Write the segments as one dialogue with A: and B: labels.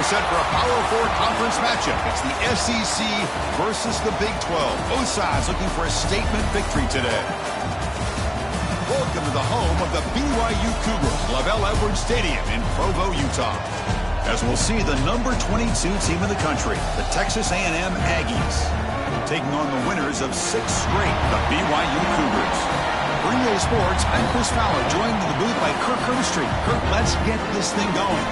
A: set for a Power 4 conference matchup. It's the SEC versus the Big 12. Both sides looking for a statement victory today. Welcome to the home of the BYU Cougars, LaVell Edwards Stadium in Provo, Utah. As we'll see the number 22 team in the country, the Texas A&M Aggies, taking on the winners of 6 straight, the BYU Cougars. For EA Sports, I'm Chris Fowler, joined in the booth by Kirk Herbstreit. Kirk, let's get this thing going.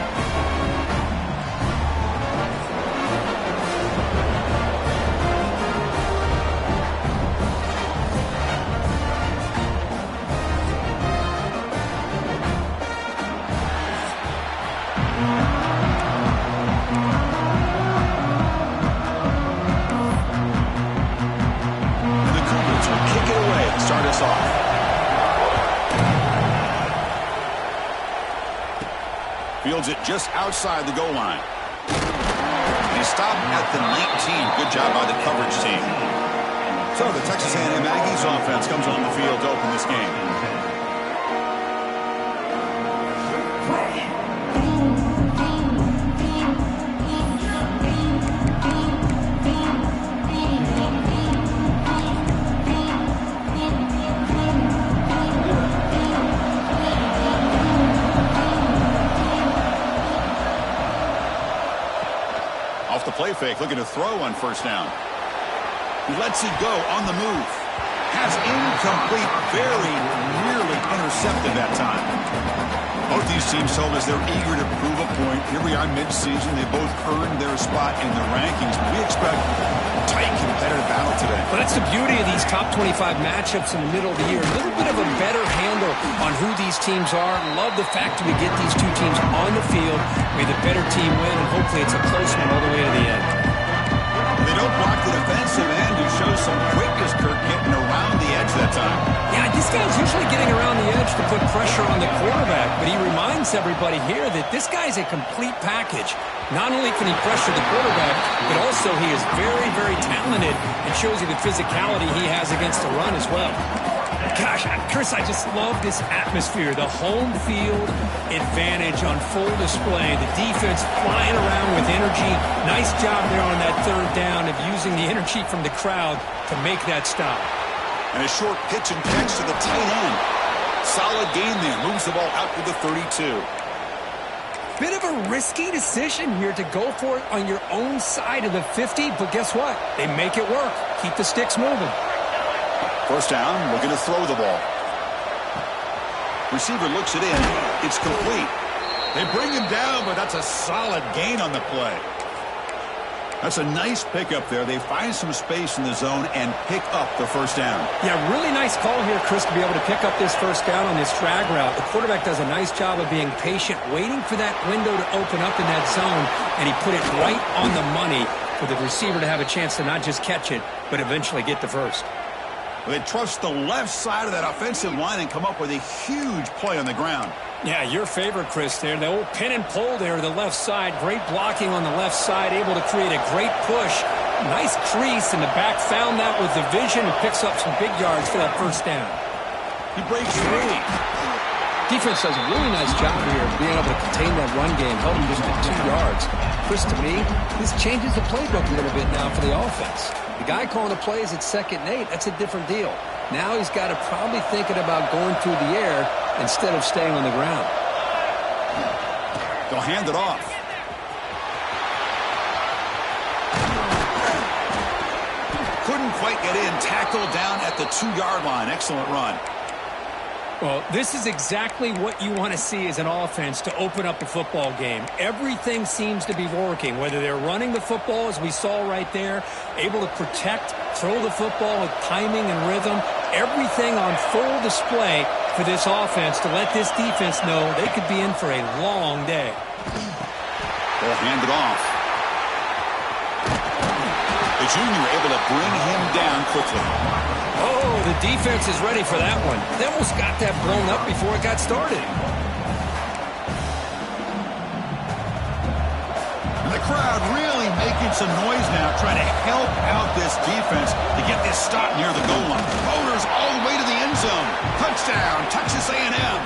A: Fields it just outside the goal line. He stopped at the 19. Good job by the coverage team. So the Texas A&M Aggies offense comes on the field to open this game. Play fake, looking to throw on first down. He lets it go on the move. Has incomplete, very nearly intercepted that time. Both these teams told us they're eager to prove a point. Here we are mid-season. They both earned their spot in the rankings. We expect a tight, competitive battle today.
B: Well, that's the beauty of these top 25 matchups in the middle of the year. A little bit of a better handle on who these teams are. Love the fact that we get these two teams on the field. May the better team win, and hopefully it's a close one all the way to the end.
A: They don't block the defensive end, who shows some quickness, Kirk, getting around the edge that time.
B: Yeah, this guy's usually getting around the edge to put pressure on the quarterback, but he reminds everybody here that this guy's a complete package. Not only can he pressure the quarterback, but also he is very, very talented and shows you the physicality he has against the run as well. Gosh, Chris, I just love this atmosphere. The home field advantage on full display. The defense flying around with energy. Nice job there on that third down of using the energy from the crowd to make that stop.
A: And a short pitch and catch to the tight end. Solid gain there. Moves the ball out to the 32.
B: Bit of a risky decision here to go for it on your own side of the 50, but guess what? They make it work. Keep the sticks moving.
A: First down, looking to throw the ball. Receiver looks it in. It's complete. They bring him down, but that's a solid gain on the play. That's a nice pickup there. They find some space in the zone and pick up the first down.
B: Yeah, really nice call here, Chris, to be able to pick up this first down on this drag route. The quarterback does a nice job of being patient, waiting for that window to open up in that zone, and he put it right on the money for the receiver to have a chance to not just catch it, but eventually get the first.
A: They trust the left side of that offensive line and come up with a huge play on the ground.
B: Yeah, your favorite, Chris, there. The old pin and pull there to the left side. Great blocking on the left side, able to create a great push. Nice crease, and the back found that with the vision and picks up some big yards for that first down.
A: He breaks free.
B: Defense does a really nice job here of being able to contain that run game, held him just at 2 yards. Chris, to me, this changes the playbook a little bit now for the offense. The guy calling the plays at 2nd and 8, that's a different deal. Now he's got to probably thinking about going through the air instead of staying on the ground.
A: They'll hand it off. Couldn't quite get in. Tackled down at the 2-yard line. Excellent run.
B: Well, this is exactly what you want to see as an offense to open up a football game. Everything seems to be working, whether they're running the football, as we saw right there, able to protect, throw the football with timing and rhythm, everything on full display for this offense to let this defense know they could be in for a long day.
A: They'll hand it off. The junior able to bring him down quickly.
B: Oh, the defense is ready for that one. They almost got that blown up before it got started.
A: And the crowd really making some noise now, trying to help out this defense to get this stop near the goal line. Voters all the way to the end zone. Touchdown, Texas A&M.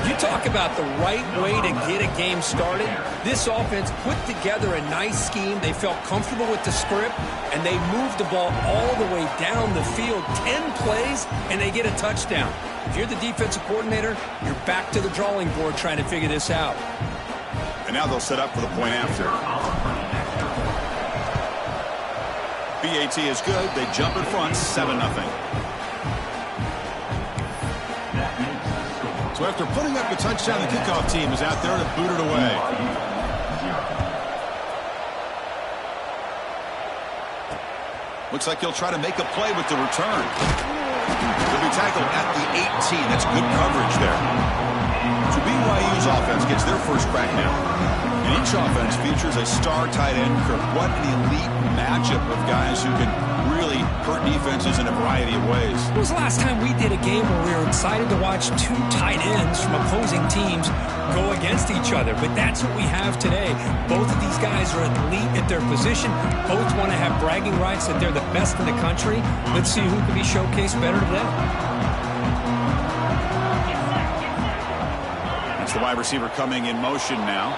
B: You talk about the right way to get a game started. This offense put together a nice scheme. They felt comfortable with the script, and they moved the ball all the way down the field. 10 plays, and they get a touchdown. If you're the defensive coordinator, you're back to the drawing board trying to figure this out.
A: And now they'll set up for the point after. BAT is good. They jump in front, 7-0. So after putting up a touchdown, the kickoff team is out there to boot it away. Looks like he'll try to make a play with the return. He'll be tackled at the 18. That's good coverage there. So BYU's offense gets their first crack now. And each offense features a star tight end. What an elite matchup of guys who can really hurt defenses in a variety of ways.
B: When was the last time we did a game where we were excited to watch two tight ends from opposing teams go against each other? But that's what we have today. Both of these guys are elite at their position. Both want to have bragging rights that they're the best in the country. Let's see who can be showcased better today.
A: That's the wide receiver coming in motion now.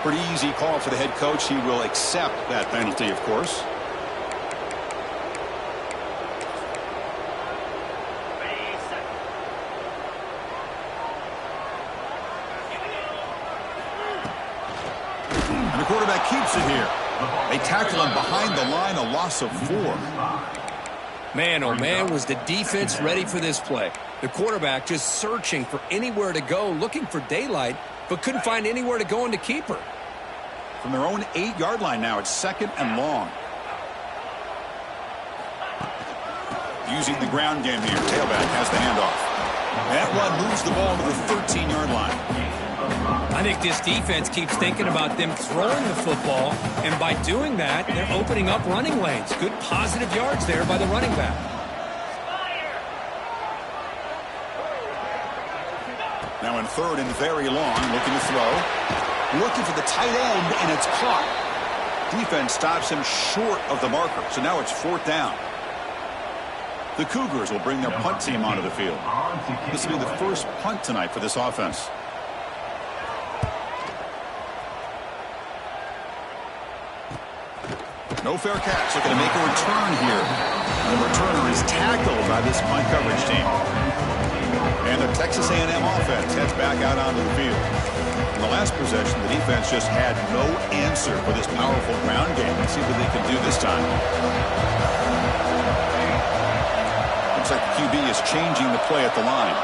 A: Pretty easy call for the head coach. He will accept that penalty, of course. And the quarterback keeps it here. They tackle him behind the line, a loss of 4.
B: Man, oh man, was the defense ready for this play. The quarterback just searching for anywhere to go, looking for daylight, but couldn't find anywhere to go into keeper.
A: From their own 8-yard line now, it's 2nd and long. Using the ground game here, tailback has the handoff. That one moves the ball to the 13-yard line.
B: I think this defense keeps thinking about them throwing the football, and by doing that, they're opening up running lanes. Good positive yards there by the running back.
A: Now in 3rd and very long, looking to throw. Looking for the tight end, and it's caught. Defense stops him short of the marker, so now it's 4th down. The Cougars will bring their punt team onto the field. This will be the first punt tonight for this offense. No fair catch. Looking to make a return here. The returner is tackled by this punt coverage team. And the Texas A&M offense heads back out onto the field. In the last possession, the defense just had no answer for this powerful ground game. Let's see what they can do this time. Looks like the QB is changing the play at the line.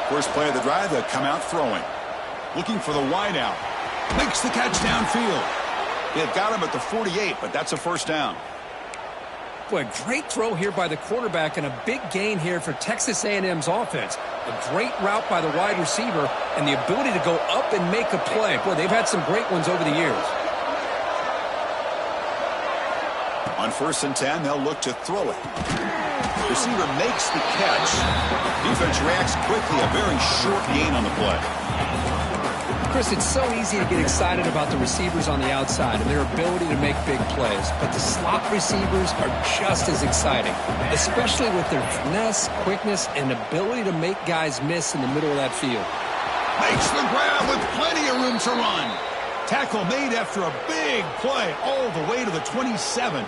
A: First play of the drive, they'll come out throwing. Looking for the wideout. Makes the catch downfield. They've got him at the 48, but that's a first down.
B: Boy, a great throw here by the quarterback and a big gain here for Texas A&M's offense. A great route by the wide receiver and the ability to go up and make a play. Boy, they've had some great ones over the years.
A: On 1st and 10, they'll look to throw it. Receiver makes the catch. Defense reacts quickly. A very short gain on the play.
B: Chris, it's so easy to get excited about the receivers on the outside and their ability to make big plays, but the slot receivers are just as exciting, especially with their finesse, quickness, and ability to make guys miss in the middle of that field.
A: Makes the grab with plenty of room to run. Tackle made after a big play all the way to the 27.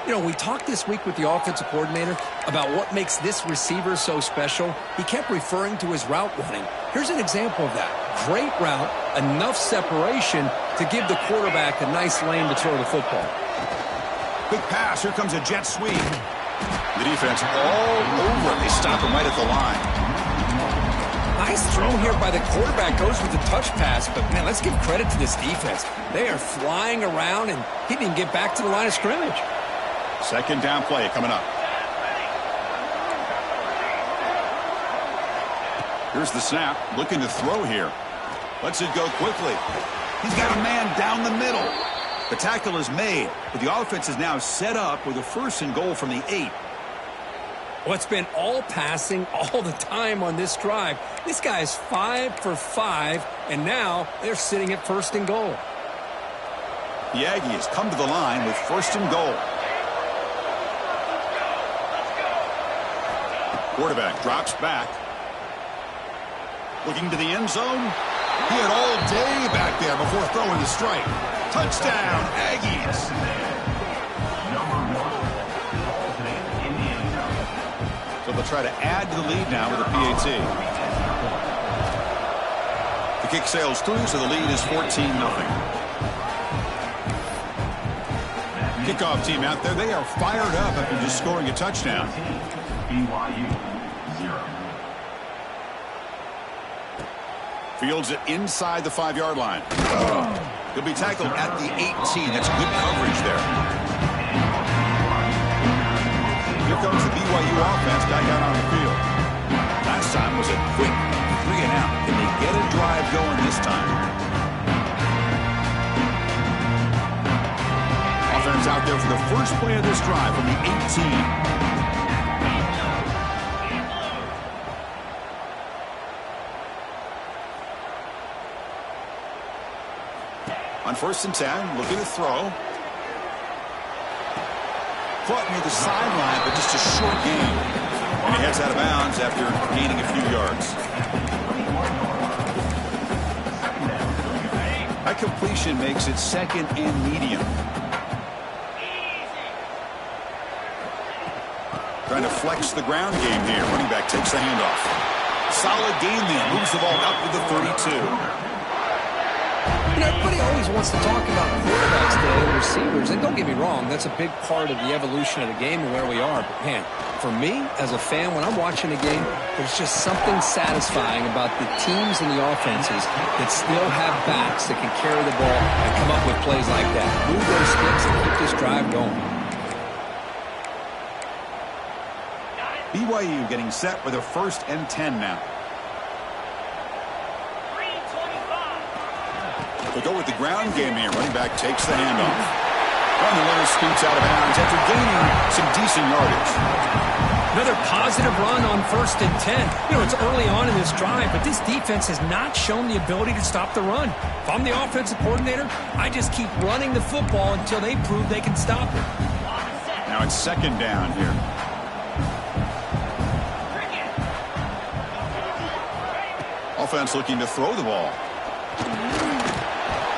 B: You know, we talked this week with the offensive coordinator about what makes this receiver so special. He kept referring to his route running. Here's an example of that. Great route, enough separation to give the quarterback a nice lane to throw the football.
A: Quick pass. Here comes a jet sweep. The defense all over it. They stop him right at the line.
B: Nice throw here by the quarterback. Goes with the touch pass, but, man, let's give credit to this defense. They are flying around, and he didn't get back to the line of scrimmage.
A: 2nd down play coming up. Here's the snap. Looking to throw here. Lets it go quickly. He's got a man down the middle. The tackle is made, but the offense is now set up with a 1st and goal from the 8.
B: Well, it's been all passing all the time on this drive. This guy is 5 for 5, and now they're sitting at 1st and goal.
A: The Aggies come to the line with 1st and goal. Quarterback drops back. Looking to the end zone. He had all day back there before throwing the strike. Touchdown, Aggies. So they'll try to add to the lead now with a PAT. The kick sails through, so the lead is 14-0. Kickoff team out there, they are fired up after just scoring a touchdown. BYU 0. Fields it inside the 5-yard line. He'll be tackled at the 18. That's good coverage there. Here comes the BYU offense back out on the field. Last time was a quick 3-and-out. Can they get a drive going this time? Offense out there for the first play of this drive from the 18. On 1st and 10, looking to throw. Caught near the sideline, but just a short gain. And he heads out of bounds after gaining a few yards. That completion makes it 2nd and medium. Trying to flex the ground game here. Running back takes the handoff. Solid game then. Moves the ball up to the 32.
B: You know, everybody always wants to talk about quarterbacks today and receivers, and don't get me wrong, that's a big part of the evolution of the game and where we are. But, man, for me, as a fan, when I'm watching a game, there's just something satisfying about the teams and the offenses that still have backs that can carry the ball and come up with plays like that. Move those sticks and keep this drive going.
A: BYU getting set with a 1st and 10 now. They'll go with the ground game here. Running back takes the handoff. And the runner scoots out of bounds after gaining some decent yardage.
B: Another positive run on 1st and 10. You know, it's early on in this drive, but this defense has not shown the ability to stop the run. If I'm the offensive coordinator, I just keep running the football until they prove they can stop it.
A: Now it's 2nd down here. Offense looking to throw the ball.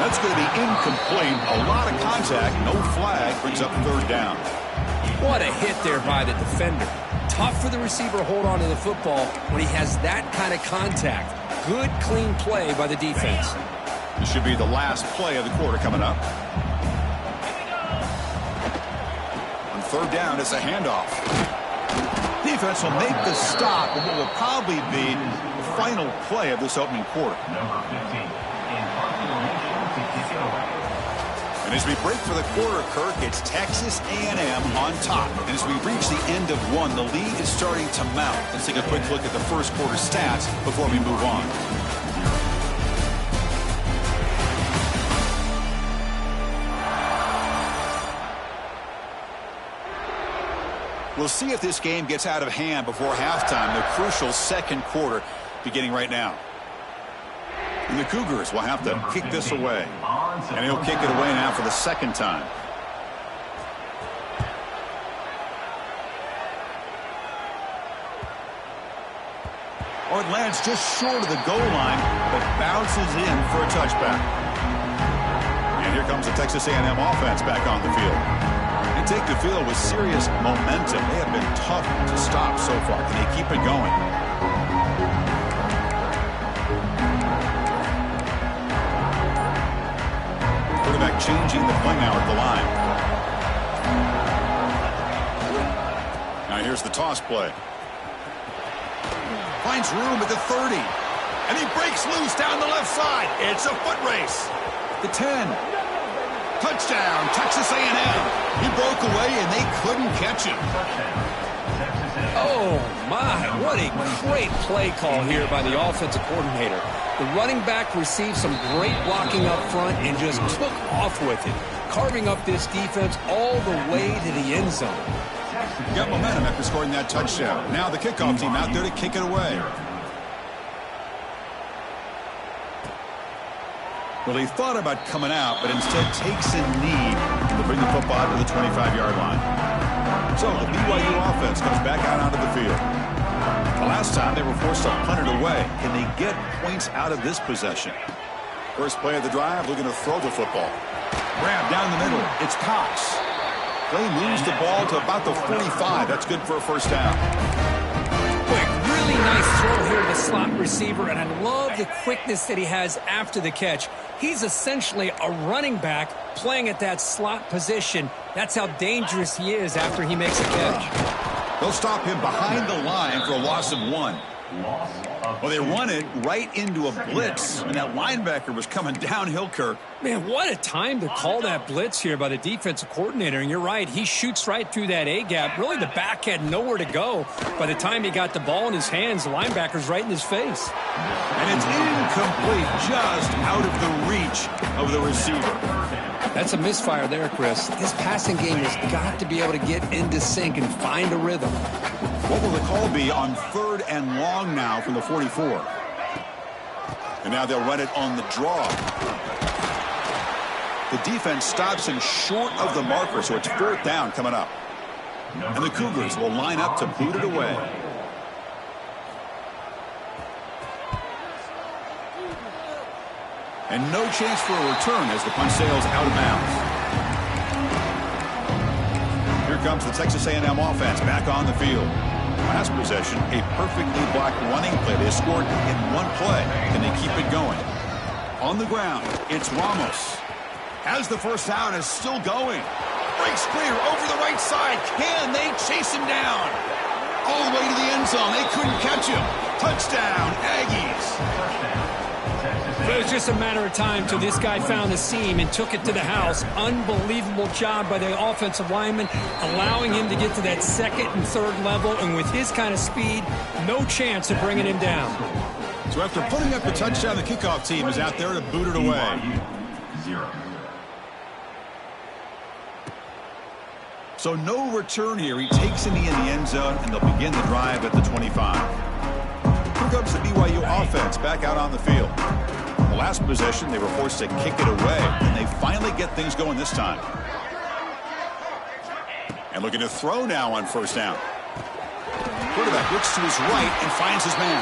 A: That's going to be incomplete. A lot of contact. No flag. Brings up 3rd down.
B: What a hit there by the defender. Tough for the receiver to hold on to the football when he has that kind of contact. Good, clean play by the defense.
A: This should be the last play of the quarter coming up. On 3rd down, it's a handoff. Defense will make the stop, and it will probably be the final play of this opening quarter. Number 15. And as we break for the quarter, Kirk, it's Texas A&M on top. And as we reach the end of one, the lead is starting to mount. Let's take a quick look at the first quarter stats before we move on. We'll see if this game gets out of hand before halftime, the crucial 2nd quarter beginning right now. And the Cougars will have to kick this away. And he'll kick it away now for the 2nd time. Oh, it lands just short of the goal line, but bounces in for a touchback. And here comes the Texas A&M offense back on the field. They take the field with serious momentum. They have been tough to stop so far. Can they keep it going? Quarterback changing the play now at the line. Now here's the toss play. Finds room at the 30. And he breaks loose down the left side. It's a foot race. The 10. Touchdown, Texas A&M. He broke away and they couldn't catch him.
B: Oh, my. What a great play call here by the offensive coordinator. The running back received some great blocking up front and just took off with it, carving up this defense all the way to the end zone.
A: Got momentum after scoring that touchdown. Now the kickoff team out there to kick it away. Well, he thought about coming out, but instead takes a knee to bring the football to the 25-yard line. So the BYU offense comes back out onto the field. The last time they were forced to punt it away. Can they get points out of this possession? First play of the drive, looking to throw the football. Grab down the middle. It's Cox. Clay moves the ball to about the 45. That's good for a first down.
B: Quick, really nice throw here to the slot receiver, and I love the quickness that he has after the catch. He's essentially a running back playing at that slot position. That's how dangerous he is after he makes a catch.
A: They'll stop him behind the line for a loss of 1. Well, they run it right into a blitz, and that linebacker was coming downhill, Kirk.
B: Man, what a time to call that blitz here by the defensive coordinator. And you're right, he shoots right through that A-gap. Really, the back had nowhere to go. By the time he got the ball in his hands, the linebacker's right in his face.
A: And it's incomplete, just out of the reach of the receiver.
B: That's a misfire there, Chris. His passing game has got to be able to get into sync and find a rhythm.
A: What will the call be on 3rd and long now from the 44? And now they'll run it on the draw. The defense stops him short of the marker, so it's 4th down coming up. And the Cougars will line up to boot it away. And no chance for a return as the punt sails out of bounds. Here comes the Texas A&M offense back on the field. Last possession, a perfectly blocked running play. They scored in one play. Can they keep it going? On the ground, it's Ramos. Has the first down, is still going. Breaks clear over the right side. Can they chase him down? All the way to the end zone. They couldn't catch him. Touchdown, Aggies.
B: It was just a matter of time till this guy found a seam and took it to the house. Unbelievable job by the offensive lineman, allowing him to get to that 2nd and 3rd level. And with his kind of speed, no chance of bringing him down.
A: So after putting up the touchdown, the kickoff team is out there to boot it away. 0. So no return here. He takes a knee in the end zone, and they'll begin the drive at the 25. Here comes the BYU offense back out on the field. The last possession, they were forced to kick it away, and they finally get things going this time. And looking to throw now on 1st down. Quarterback looks to his right and finds his man.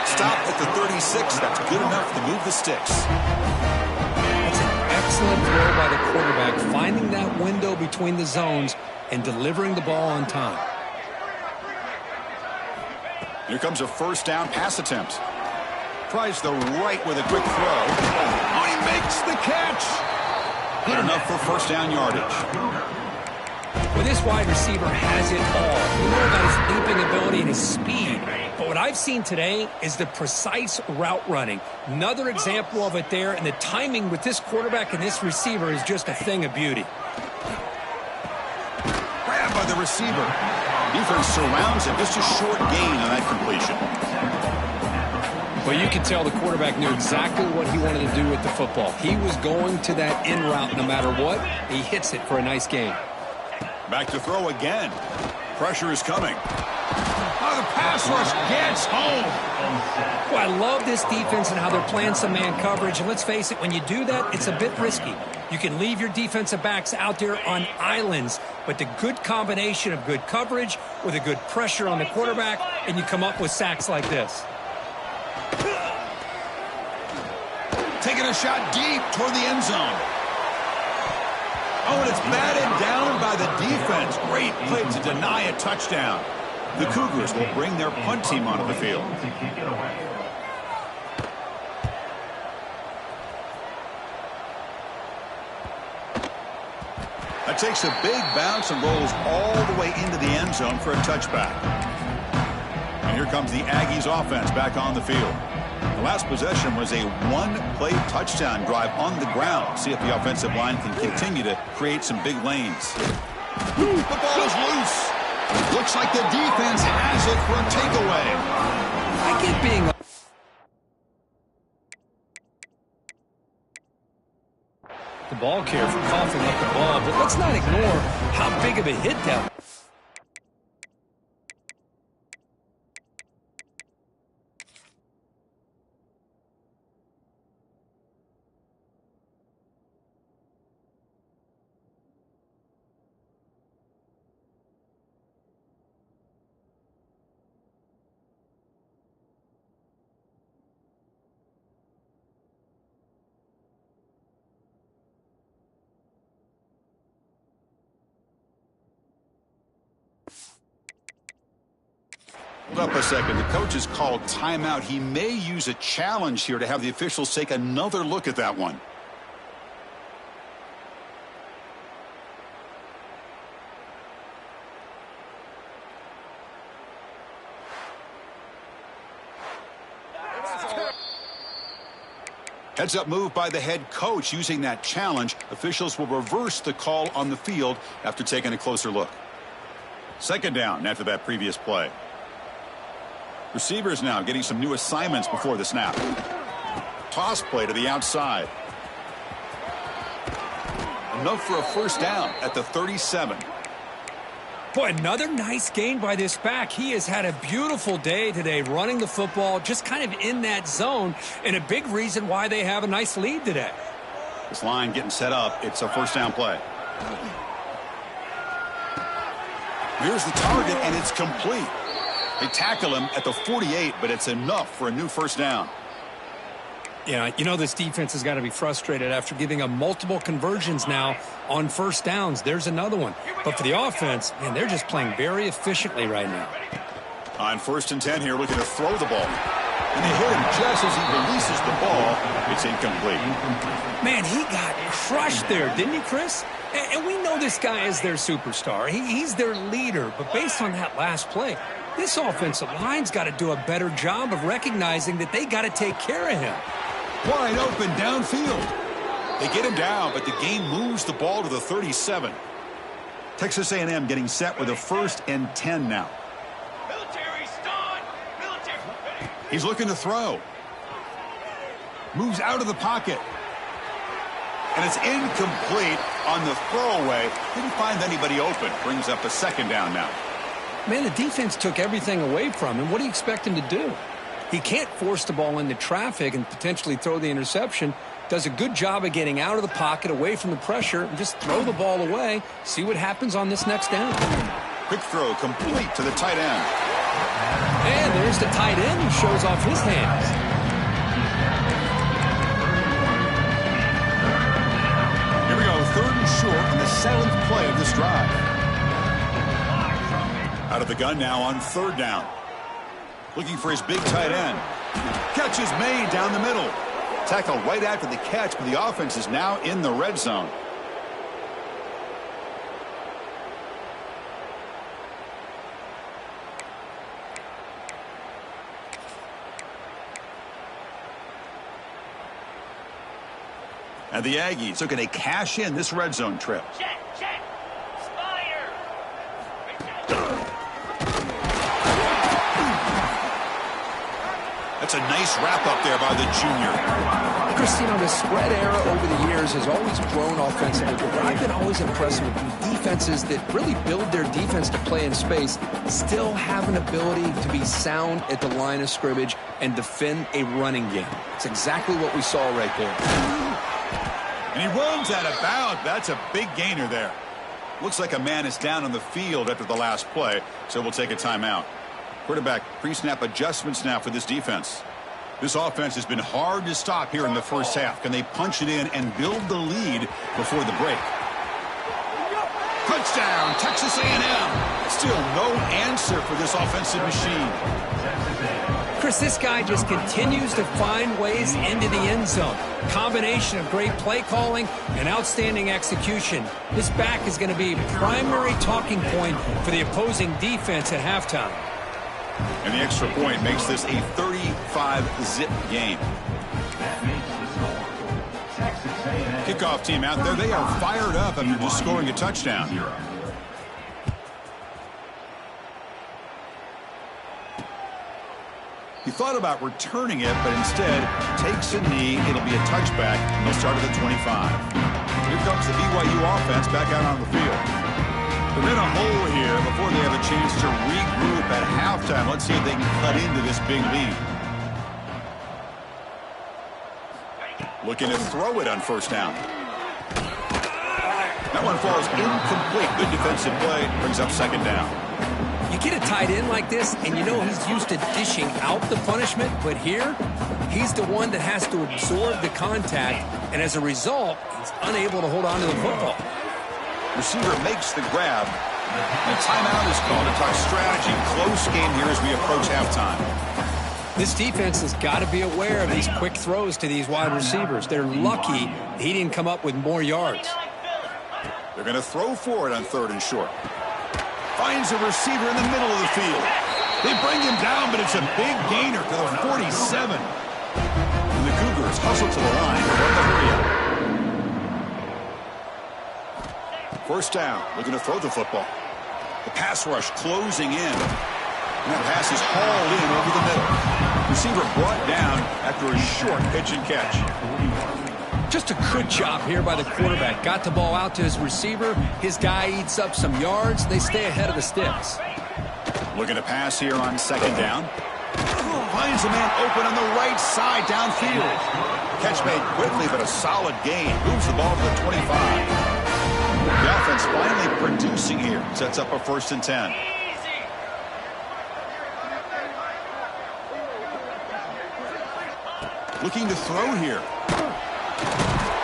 A: Stop at the 36. That's good enough to move the sticks.
B: That's an excellent throw by the quarterback, finding that window between the zones and delivering the ball on time.
A: Here comes a 1st down pass attempt. Tries the right with a quick throw. Oh, he makes the catch. Good enough for 1st down yardage.
B: Well, this wide receiver has it all. We know about his leaping ability and his speed. But what I've seen today is the precise route running. Another example of it there, and the timing with this quarterback and this receiver is just a thing of beauty.
A: Grabbed by the receiver. Defense surrounds him. Just a short gain on that completion.
B: Well, you can tell the quarterback knew exactly what he wanted to do with the football. He was going to that in route no matter what. He hits it for a nice gain.
A: Back to throw again. Pressure is coming. Oh, the pass rush gets home.
B: Well, I love this defense and how they're playing some man coverage. And let's face it, when you do that, it's a bit risky. You can leave your defensive backs out there on islands, but the good combination of good coverage with a good pressure on the quarterback, and you come up with sacks like this.
A: Taking a shot deep toward the end zone. Oh, and it's batted down by the defense. Great play to deny a touchdown. The Cougars will bring their punt team onto the field. That takes a big bounce and rolls all the way into the end zone for a touchback. And here comes the Aggies offense back on the field. The last possession was a one-play touchdown drive on the ground. See if the offensive line can continue to create some big lanes. The ball is loose. Looks like the defense has it for a takeaway.
B: I get being the ball care for coughing up the ball, but let's not ignore how big of a hit that was.
A: Up a second. The coach has called timeout. He may use a challenge here to have the officials take another look at that one. Heads-up move by the head coach using that challenge. Officials will reverse the call on the field after taking a closer look. Second down after that previous play. Receivers now getting some new assignments before the snap. Toss play to the outside. Enough for a first down at the 37.
B: Boy, another nice gain by this back. He has had a beautiful day today running the football, just kind of in that zone, and a big reason why they have a nice lead today.
A: This line getting set up. It's a first down play. Here's the target, and it's complete. They tackle him at the 48, but it's enough for a new first down.
B: Yeah, you know this defense has got to be frustrated after giving up multiple conversions now on first downs. There's another one. But for the offense, man, they're just playing very efficiently right now.
A: On 1st and 10 here, looking to throw the ball. And they hit him just as he releases the ball. It's incomplete.
B: Man, he got crushed there, didn't he, Chris? And we know this guy is their superstar. He's their leader. But based on that last play, this offensive line's got to do a better job of recognizing that they got to take care of him.
A: Wide open downfield. They get him down, but the game moves the ball to the 37. Texas A&M getting set with a 1st and 10 now. He's looking to throw. Moves out of the pocket. And it's incomplete on the throwaway. Didn't find anybody open. Brings up a 2nd down now.
B: Man, the defense took everything away from him. What do you expect him to do? He can't force the ball into traffic and potentially throw the interception. Does a good job of getting out of the pocket, away from the pressure, and just throw the ball away. See what happens on this next down.
A: Quick throw complete to the tight end.
B: And there's the tight end who shows off his hands.
A: Here we go, 3rd and short in the 7th play of this drive. Out of the gun now on 3rd down. Looking for his big tight end. Catch is made down the middle. Tackle right after the catch, but the offense is now in the red zone. And the Aggies looking to cash in this red zone trip.
C: Check. Spire.
A: That's a nice wrap up there by the junior.
B: Chris, you know, the spread era over the years has always grown offensively, but what I've been always impressed with defenses that really build their defense to play in space still have an ability to be sound at the line of scrimmage and defend a running game. It's exactly what we saw right there.
A: And he runs out of bounds. That's a big gainer there. Looks like a man is down on the field after the last play, so we'll take a timeout. Quarterback pre-snap adjustments now for this defense. This offense has been hard to stop here in the first half. Can they punch it in and build the lead before the break? Touchdown, Texas A&M. Still no answer for this offensive machine.
B: Chris, this guy just continues to find ways into the end zone. Combination of great play calling and outstanding execution. This back is going to be a primary talking point for the opposing defense at halftime.
A: And the extra point makes this a 35-zip game. Kickoff team out there. They are fired up after just scoring a touchdown. He thought about returning it, but instead takes a knee. It'll be a touchback. They'll start at the 25. Here comes the BYU offense back out on the field. They're in a hole here before they have a chance to regroup at halftime. Let's see if they can cut into this big lead. Looking to throw it on 1st down. That one falls incomplete. Good defensive play. Brings up 2nd down.
B: You get a tight end like this, and you know he's used to dishing out the punishment, but here, he's the one that has to absorb the contact, and as a result, he's unable to hold on to the football.
A: Receiver makes the grab, And a timeout is called to talk strategy. Close game here as we approach halftime.
B: This defense has got to be aware of these quick throws to these wide receivers. They're lucky he didn't come up with more yards.
A: They're going to throw for it on 3rd and short. Finds a receiver in the middle of the field. They bring him down, but it's a big gainer to the 47. And the Cougars hustle to the line to run the hurry-up. First down, looking to throw the football. The pass rush closing in. And that pass is hauled in over the middle. Receiver brought down after a short pitch and catch.
B: Just a good job here by the quarterback. Got the ball out to his receiver. His guy eats up some yards. They stay ahead of the sticks.
A: Looking to pass here on 2nd down. Finds a man open on the right side downfield. Catch made quickly, but a solid gain. Moves the ball to the 25. The offense finally producing here. Sets up a 1st and 10. Looking to throw here.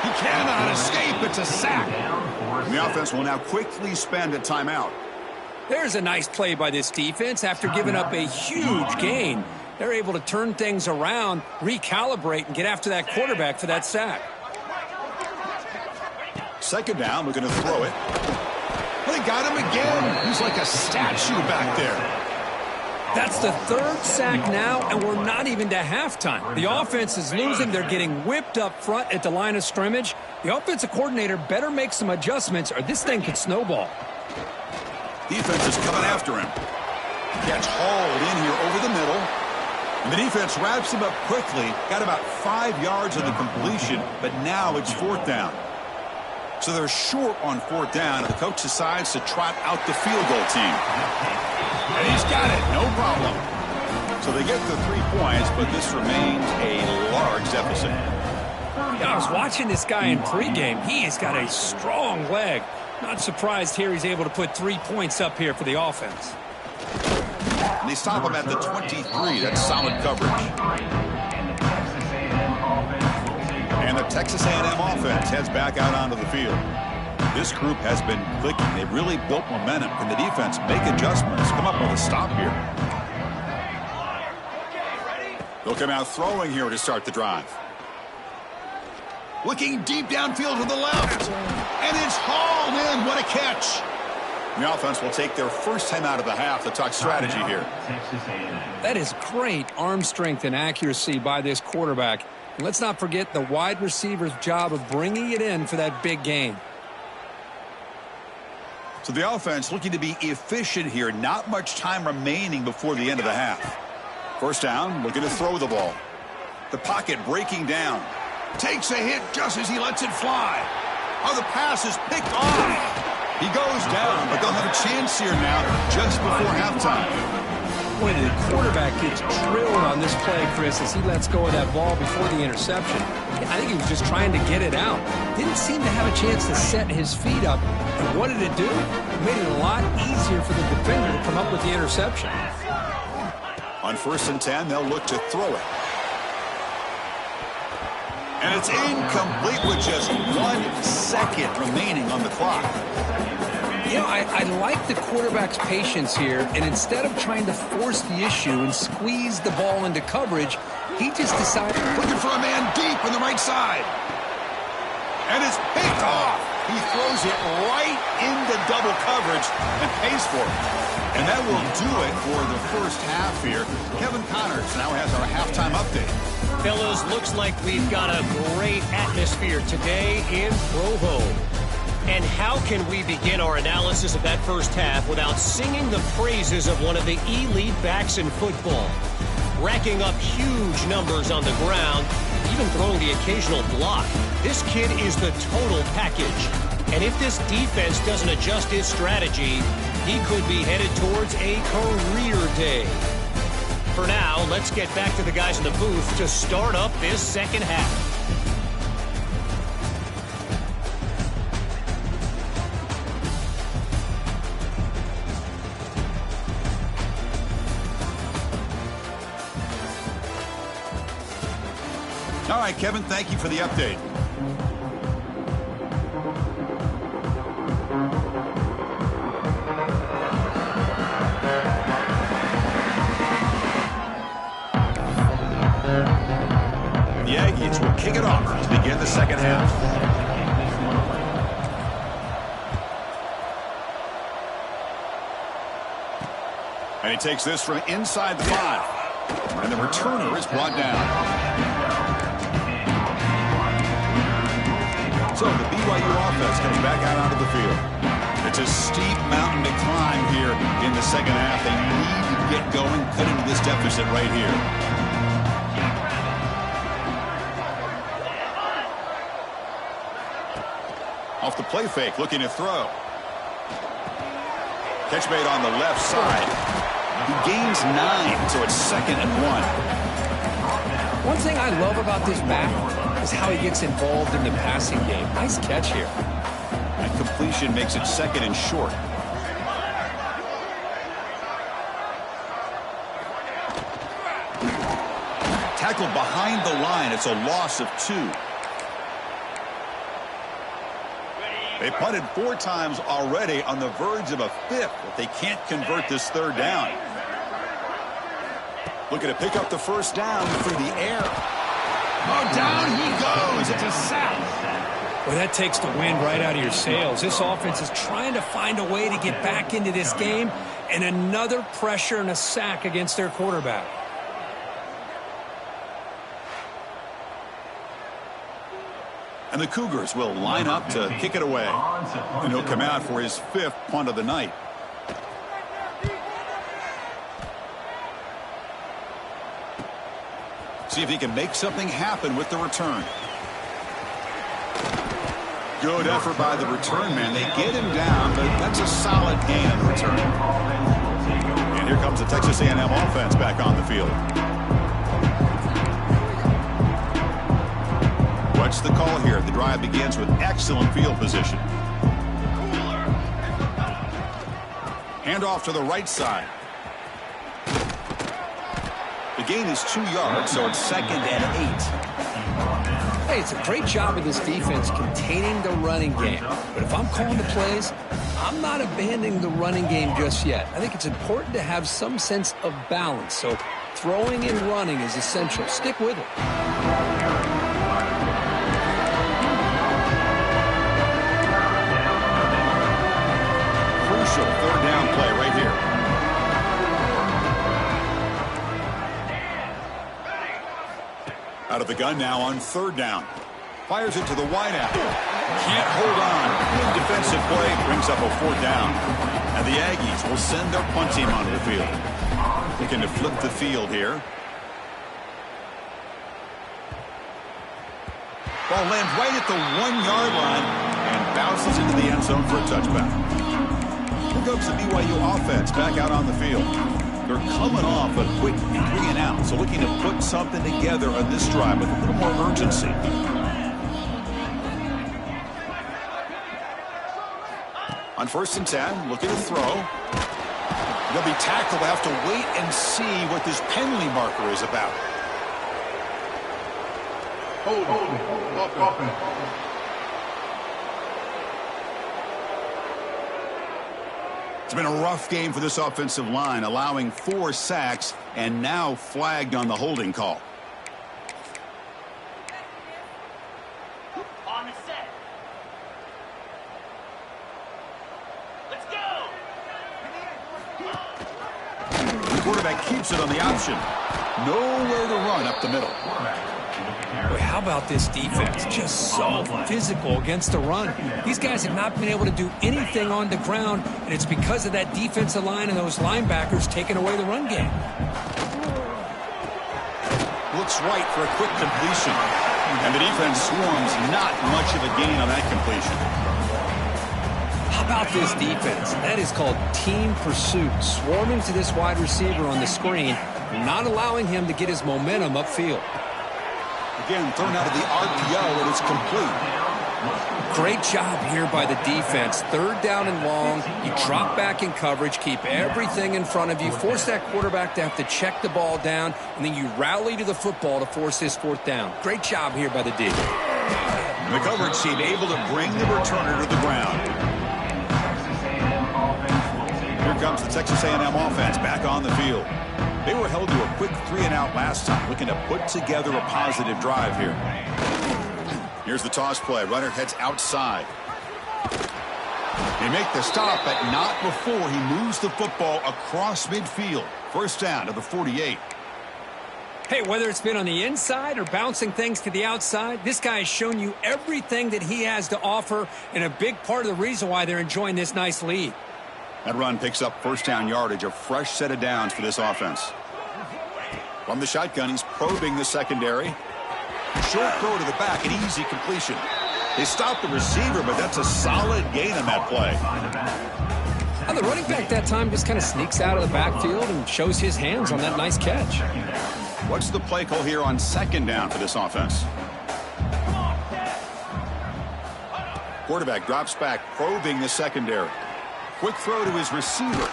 A: He cannot escape. It's a sack. And the offense will now quickly spend a timeout.
B: There's a nice play by this defense. After giving up a huge gain, they're able to turn things around, recalibrate, and get after that quarterback for that sack.
A: 2nd down, looking to throw it. They got him again. He's like a statue back there.
B: That's the 3rd sack now, and we're not even to halftime. The offense is losing. They're getting whipped up front at the line of scrimmage. The offensive coordinator better make some adjustments, or this thing could snowball.
A: Defense is coming after him. Gets hauled in here over the middle. And the defense wraps him up quickly. Got about 5 yards on the completion, but now it's 4th down. So they're short on 4th down, and the coach decides to trot out the field goal team. And he's got it, no problem. So they get the 3 points, but this remains a large deficit.
B: Yeah, I was watching this guy in pregame. He has got a strong leg. Not surprised here he's able to put 3 points up here for the offense.
A: And they stop him at the 23. That's solid coverage. And the Texas A&M offense heads back out onto the field. This group has been clicking. They've really built momentum. Can the defense make adjustments? Come up with a stop here. They'll come out throwing here to start the drive. Looking deep downfield to the left. And it's hauled in. What a catch. The offense will take their first time out of the half to talk strategy here.
B: That is great arm strength and accuracy by this quarterback. And let's not forget the wide receiver's job of bringing it in for that big gain.
A: So the offense looking to be efficient here. Not much time remaining before the end of the half. First down, looking to throw the ball. The pocket breaking down. Takes a hit just as he lets it fly. Oh, the pass is picked off. He goes down, but they'll have a chance here now just before halftime.
B: Boy, the quarterback gets drilled on this play, Chris, as he lets go of that ball before the interception. I think he was just trying to get it out. Didn't seem to have a chance to set his feet up. And what did it do? It made it a lot easier for the defender to come up with the interception.
A: On 1st and 10, they'll look to throw it. And it's incomplete with just 1 second remaining on the clock.
B: You know, I like the quarterback's patience here, and instead of trying to force the issue and squeeze the ball into coverage, he just decided...
A: Looking for a man deep on the right side. And it's picked off. He throws it right into double coverage and pays for it. And that will do it for the first half here. Kevin Connors now has our halftime update.
D: Fellas, looks like we've got a great atmosphere today in Provo. And how can we begin our analysis of that first half without singing the praises of one of the elite backs in football? Racking up huge numbers on the ground, even throwing the occasional block. This kid is the total package. And if this defense doesn't adjust his strategy, he could be headed towards a career day. For now, let's get back to the guys in the booth to start up this second half.
A: All right, Kevin, thank you for the update. The Aggies will kick it off to begin the second half. And he takes this from inside the 5. And the returner is brought down. So the BYU offense comes back out onto the field. It's a steep mountain to climb here in the second half. They need to get going, cut into this deficit right here. Off the play fake, looking to throw. Catch made on the left side. He gains 9, so it's 2nd and 1.
B: One thing I love about this back is how he gets involved in the passing game. Nice catch here.
A: That completion makes it 2nd and short. Tackled behind the line. It's a loss of 2. They punted 4 times already, on the verge of a 5th, but they can't convert this 3rd down. Looking to pick up the 1st down through the air. Oh, down he goes. It's a sack.
B: Well, that takes the wind right out of your sails. This offense is trying to find a way to get back into this game, and another pressure and a sack against their quarterback.
A: And the Cougars will line up to kick it away. And he'll come out for his 5th punt of the night. See if he can make something happen with the return. Good effort by the return man. They get him down, but that's a solid gain on the return. And here comes the Texas A&M offense back on the field. Watch the call here. The drive begins with excellent field position. Handoff to the right side. The gain is 2 yards, so it's 2nd and 8.
B: Hey, it's a great job of this defense containing the running game. But if I'm calling the plays, I'm not abandoning the running game just yet. I think it's important to have some sense of balance. So throwing and running is essential. Stick with it.
A: Crucial 3rd down play right here. Out of the gun now on 3rd down. Fires it to the wideout. Can't hold on. Good defensive play. Brings up a 4th down. And the Aggies will send their punt team onto the field. Looking to flip the field here. Ball lands right at the 1-yard line and bounces into the end zone for a touchback. Here comes the BYU offense back out on the field. They're coming off a quick 3 and out, so looking to put something together on this drive with a little more urgency. On 1st and 10, looking to throw. They'll be tackled. They'll have to wait and see what this penalty marker is about. It's been a rough game for this offensive line, allowing 4 sacks and now flagged on the holding call.
C: On the set. Let's go.
A: The quarterback keeps it on the option. Nowhere to run up the middle.
B: Boy, how about this defense? Just so physical against the run. These guys have not been able to do anything on the ground, and it's because of that defensive line and those linebackers taking away the run game.
A: Looks right for a quick completion. And the defense swarms, not much of a gain on that completion.
B: How about this defense? That is called team pursuit. Swarming to this wide receiver on the screen, not allowing him to get his momentum upfield.
A: Again, thrown out of the RPO, and it's complete.
B: Great job here by the defense. 3rd down and long. You drop back in coverage, keep everything in front of you, force that quarterback to have to check the ball down, and then you rally to the football to force this 4th down. Great job here by the D.
A: The coverage team able to bring the returner to the ground. Here comes the Texas A&M offense back on the field. They were held to a quick 3-and-out last time, looking to put together a positive drive here. Here's the toss play. Runner heads outside. They make the stop, but not before he moves the football across midfield. First down to the 48.
B: Hey, whether it's been on the inside or bouncing things to the outside, this guy has shown you everything that he has to offer, and a big part of the reason why they're enjoying this nice lead.
A: That run picks up first down yardage, a fresh set of downs for this offense. From the shotgun, he's probing the secondary. Short throw to the back, an easy completion. They stopped the receiver, but that's a solid gain on that play.
B: And the running back that time just kind of sneaks out of the backfield and shows his hands on that nice catch.
A: What's the play call here on second down for this offense? Quarterback drops back, probing the secondary. Quick throw to his receiver.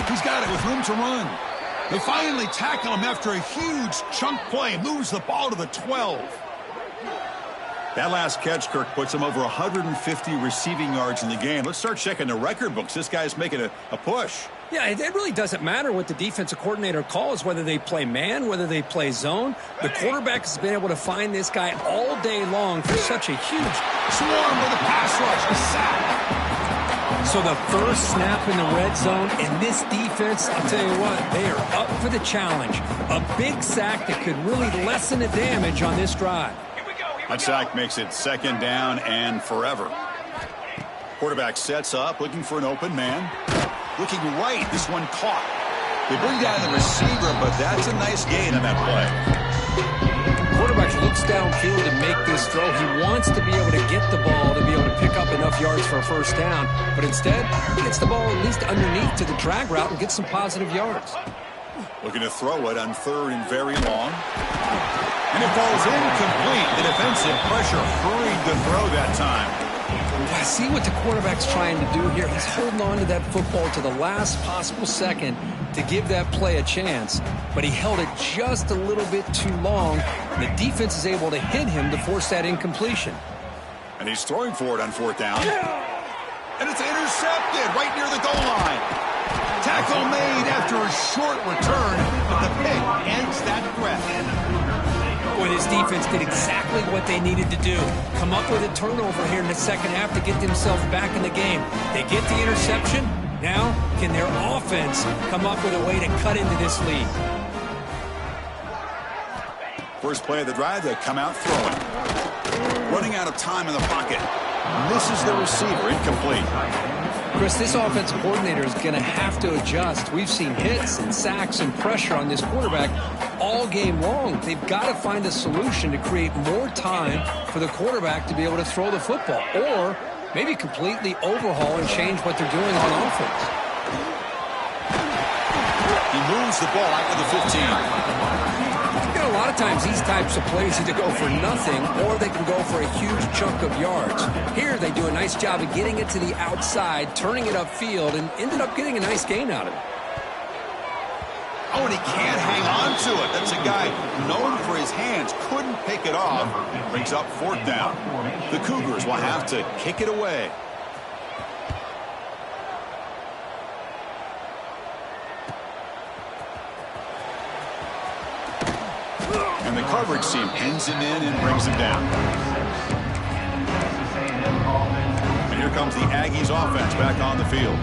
A: He's got it with room to run. They finally tackle him after a huge chunk play. Moves the ball to the 12. That last catch, Kirk, puts him over 150 receiving yards in the game. Let's start checking the record books. This guy's making a push.
B: Yeah, it really doesn't matter what the defensive coordinator calls, whether they play man, whether they play zone. The quarterback has been able to find this guy all day long for such a huge
A: swarm with a pass rush. A sack.
B: So the first snap in the red zone, and this defense, I'll tell you what, they are up for the challenge. A big sack that could really lessen the damage on this drive.
A: That sack makes it second down and forever. Quarterback sets up, looking for an open man. Looking right, this one caught. They bring down the receiver, but that's a nice gain on that play.
B: Quarterback looks downfield to make this throw. He wants to be able to get the ball to be able to pick up enough yards for a first down, but instead, he gets the ball at least underneath to the drag route and gets some positive yards.
A: Looking to throw it on third and very long. And it falls incomplete. The defensive pressure hurried the throw that time.
B: I see what the quarterback's trying to do here. He's holding on to that football to the last possible second to give that play a chance, but he held it just a little bit too long. The defense is able to hit him to force that incompletion.
A: And he's throwing for it on fourth down. And it's intercepted right near the goal line. Tackle made after a short return, but the pick ends that threat.
B: Boy, this defense did exactly what they needed to do. Come up with a turnover here in the second half to get themselves back in the game. They get the interception. Now, can their offense come up with a way to cut into this lead?
A: First play of the drive, they come out throwing. Running out of time in the pocket. Misses the receiver, incomplete.
B: Chris, this offensive coordinator is going to have to adjust. We've seen hits and sacks and pressure on this quarterback all game long. They've got to find a solution to create more time for the quarterback to be able to throw the football, or maybe completely overhaul and change what they're doing on offense.
A: He moves the ball out to the 15.
B: You know, a lot of times these types of plays either go for nothing or they can go for a huge chunk of yards. Here they do a nice job of getting it to the outside, turning it upfield, and ended up getting a nice gain out of it.
A: Oh, and he can't hang on to it. That's a guy known for his hands. Couldn't pick it off. Brings up fourth down. The Cougars will have to kick it away. And the coverage team pins him in and brings him down. And here comes the Aggies offense back on the field.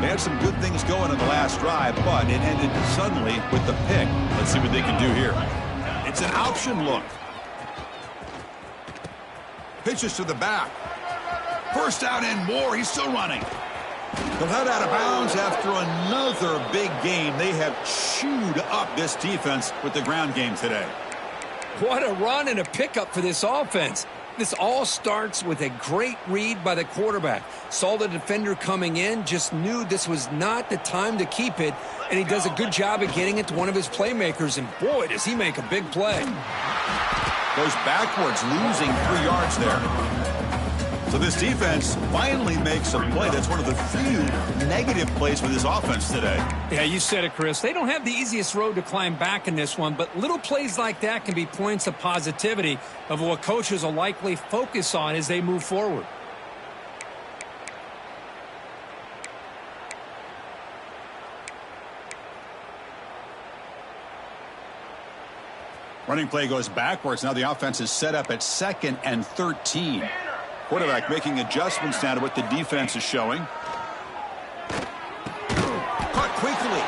A: They had some good things going in the last drive, but it ended suddenly with the pick. Let's see what they can do here. It's an option look. Pitches to the back. First down and more. He's still running. They'll head out of bounds after another big game. They have chewed up this defense with the ground game today.
B: What a run and a pickup for this offense. This all starts with a great read by the quarterback. Saw the defender coming in, just knew this was not the time to keep it, and he does a good job of getting it to one of his playmakers, and boy, does he make a big play.
A: Goes backwards, losing 3 yards there. So this defense finally makes a play. That's one of the few negative plays for this offense today.
B: Yeah, you said it, Chris. They don't have the easiest road to climb back in this one, but little plays like that can be points of positivity of what coaches will likely focus on as they move forward.
A: Running play goes backwards. Now the offense is set up at 2nd and 13. Quarterback making adjustments now to what the defense is showing. Caught quickly.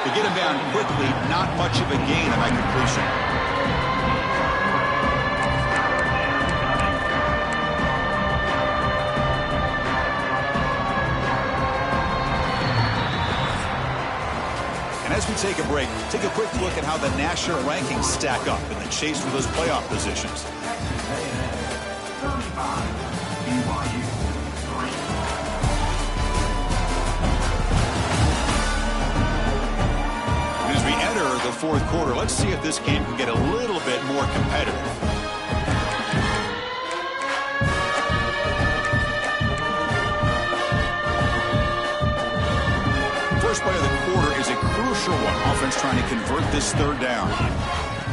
A: To get him down quickly, not much of a gain on that completion. And as we take a break, take a quick look at how the national rankings stack up in the chase for those playoff positions. And as we enter the fourth quarter, let's see if this game can get a little bit more competitive. First play of the quarter is a crucial one. Offense trying to convert this third down.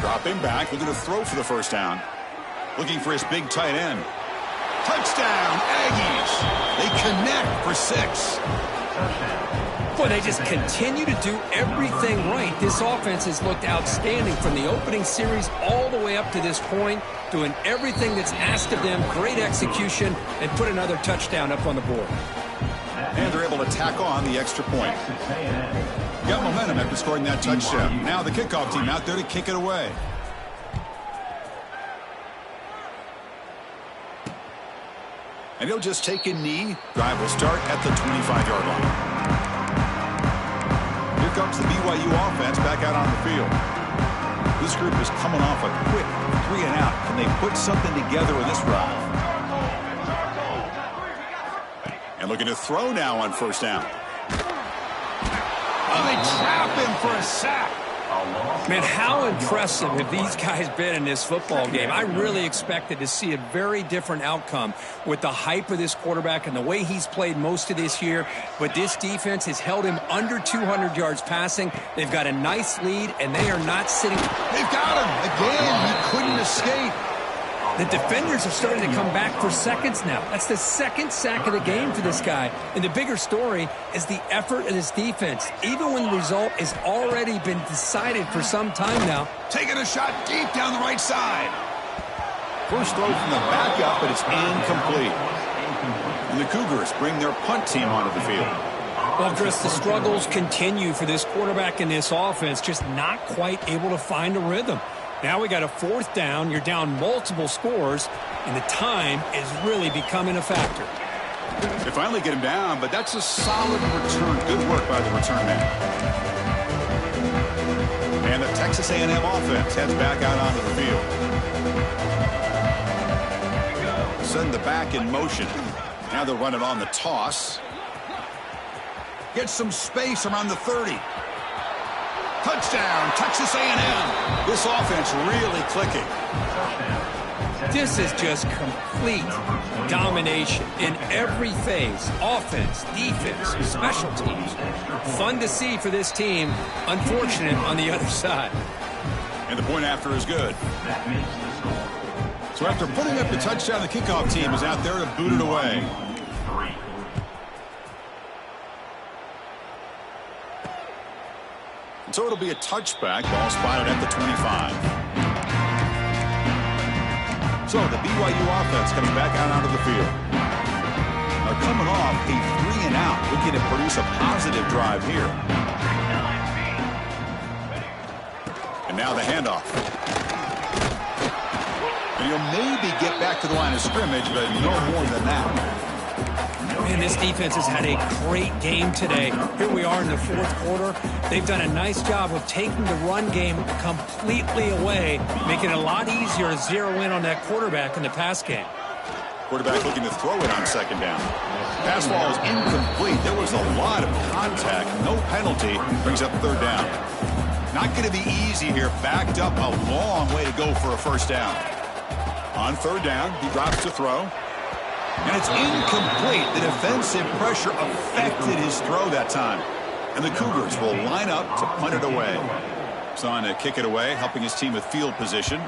A: Dropping back, looking to throw for the first down. Looking for his big tight end. Touchdown, Aggies. They connect for 6.
B: Boy, they just continue to do everything right. This offense has looked outstanding from the opening series all the way up to this point, doing everything that's asked of them, great execution, and put another touchdown up on the board.
A: And they're able to tack on the extra point. Got momentum after scoring that touchdown. Now the kickoff team out there to kick it away. And he'll just take a knee. Drive will start at the 25-yard line. Here comes the BYU offense back out on the field. This group is coming off a quick 3-and-out. Can they put something together with this drive? And looking to throw now on first down. Oh, they trap him for a sack.
B: Man, how impressive have these guys been in this football game? I really expected to see a very different outcome with the hype of this quarterback and the way he's played most of this year. But this defense has held him under 200 yards passing. They've got a nice lead, and they are not sitting.
A: They've got him. Again, he couldn't escape.
B: The defenders are starting to come back for seconds now. That's the second sack of the game for this guy. And the bigger story is the effort of this defense, even when the result has already been decided for some time now.
A: Taking a shot deep down the right side. First throw from the backup, but it's incomplete. And the Cougars bring their punt team onto the field.
B: Well, Chris, the struggles continue for this quarterback in this offense, just not quite able to find a rhythm. Now we got a fourth down. You're down multiple scores, and the time is really becoming a factor.
A: They finally get him down, but that's a solid return. Good work by the return man. And the Texas A&M offense heads back out onto the field. Send the back in motion. Now they'll run it on the toss. Get some space around the 30. Touchdown, Texas A&M. This offense really clicking.
B: This is just complete domination in every phase. Offense, defense, special teams. Fun to see for this team. Unfortunate on the other side.
A: And the point after is good. So after putting up the touchdown, the kickoff team is out there to boot it away. So it'll be a touchback. Ball spotted at the 25. So the BYU offense coming back out onto the field. Now coming off a 3-and-out, looking to produce a positive drive here. And now the handoff. And he'll maybe get back to the line of scrimmage, but no more than that.
B: Man, this defense has had a great game today. Here we are in the fourth quarter. They've done a nice job of taking the run game completely away, making it a lot easier to zero in on that quarterback in the pass game.
A: Quarterback looking to throw it on second down. Pass ball is incomplete. There was a lot of contact. No penalty. Brings up third down. Not going to be easy here. Backed up a long way to go for a first down. On third down, he drops to throw. And it's incomplete. The defensive pressure affected his throw that time. And the Cougars will line up to punt it away. So on to kick it away, helping his team with field position.